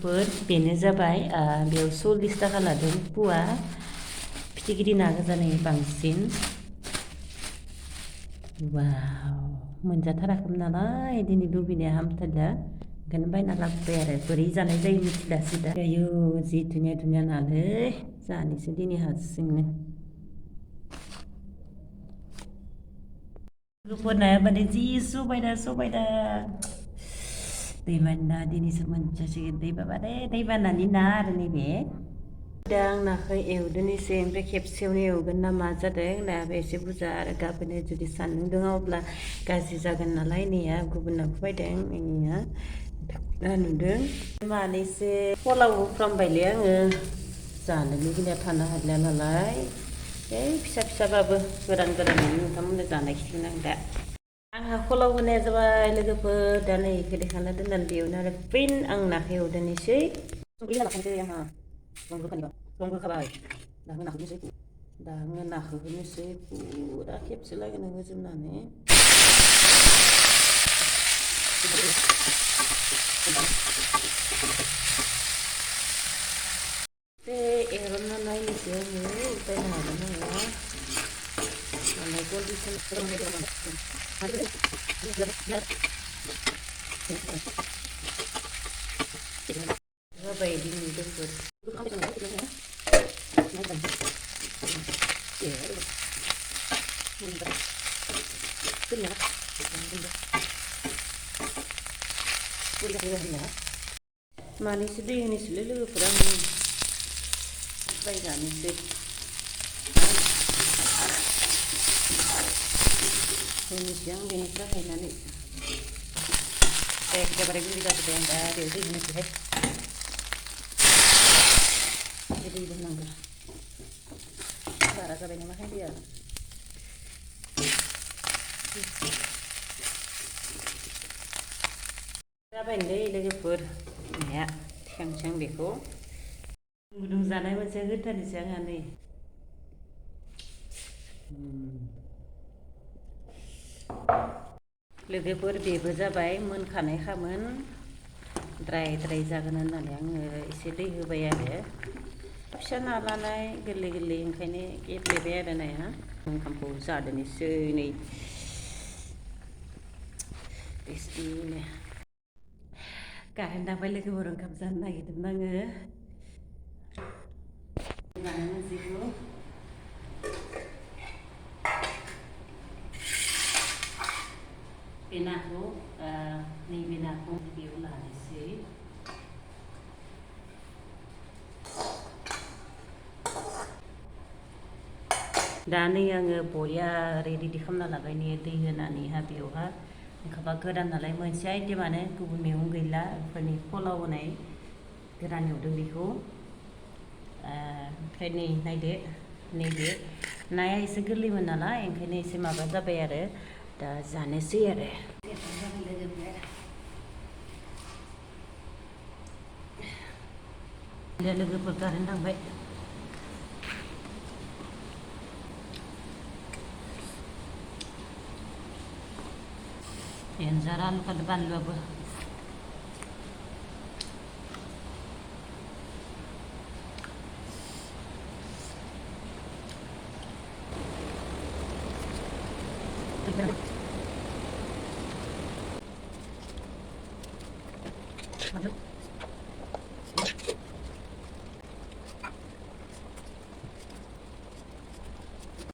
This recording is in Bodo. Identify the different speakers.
Speaker 1: बेनो जाबाय बेयाव 40 थाखा लादों पुवा फिथिख्रि ना गोजानै बांसिन वाव मोनजाथाराखैमोन नालाय दिनै लुबैनाया हामथारला ओंखायनो बायना लाबोबाय आरो बोरै जानाय जायो मिथिलासै दा आयौ जि धुनिया धुनिया नालै जानोसै दिनै हारसिंनो लोगोफोरना माने जि समायना दैमानि ना दिनैसो मोनजासिगोन दैबानानि ना आरो नैबे दा आं नाखौ एवदोनोसै ओमफ्राय खेबसेयावनो एवगोन ना मा जादों नायाबो एसे बुरजा आरो गाबोनो जुदि सान्दुं दुङा अब्ला गाज्रि जागोन नालाय नैया गुबुन नाखौ बायदों नैया दा नुदों मानैसो फलाव होफ्रामबायलै आङो जानो लुगैना थानो हालिया नालाय फिसा फिसाबाबो गोरान नोंथांमोननो जानाय खिथागोन आं दा आंहा फलाव होनाया जाबाय लोगोफोर दा नै इखो देखाना दोननानै बेयावनो आरो फिन आं नाखौ एवदोनोसै संख्रि लागाखै आंहा रं होखाबाय दा आङो नाखौ होनोसै पुरा खेबसे लागैनो होजोबनानै बे एरनना नायनोसै आङो उल्टायनो हागोन आङो माने कन्डिसन जाबाय दिनै लोगोफोर मानैसो दै होनोसैलै लोगोफोर आं बायजानोसै होनोसै आं बेनिफ्राय हायनानै एखेबारे गुरै जाजोब्बाय आं दा बेयाव दै होनोसैहाय दै होनांगौ बारा जाबाय नामाहाय दैया जाबायलै लोगोफोर नाया थिखांसै आं बेखौ गुदुं जानाय मोनसे होथारनोसै आंहा नै लोगोफोर बेबो जाबाय मोनखानाय खामोन द्राय जागोन होननानै आङो एसे दै होबाय आरो फिसा नालाय गोरलै ओंखायनो गेब्लेबाय आरो नाया ओंखामखौ जादोनोसै नै टेस्टिनो कारेन्ट दाबाय लोगोफोर ओंखाम जानो नागिरदोंमोन आङो जानो मोनसेखौ बे नाखौ नैबे नाखौ बेयाव लानोसै दा नै आङो बरिया रेडि खालामना लाबाय नै दै होनानैहा बेयावहा ओंखामा गोरान नालाय मोनसे आइटेमानो गुबुन मैगं गैला बेफोरनि फलाव होनाय गोरान एवदों बेखौ ओमफ्राय नै नायदो नैबे नाया एसे गोरलैमोन नालाय ओंखायनो एसे माबा जाबाय आरो दा जानोसै आरो लोगोफोर कारेन्ट थांबाय एन्जार आलु खालि बानलुआबो Thank you.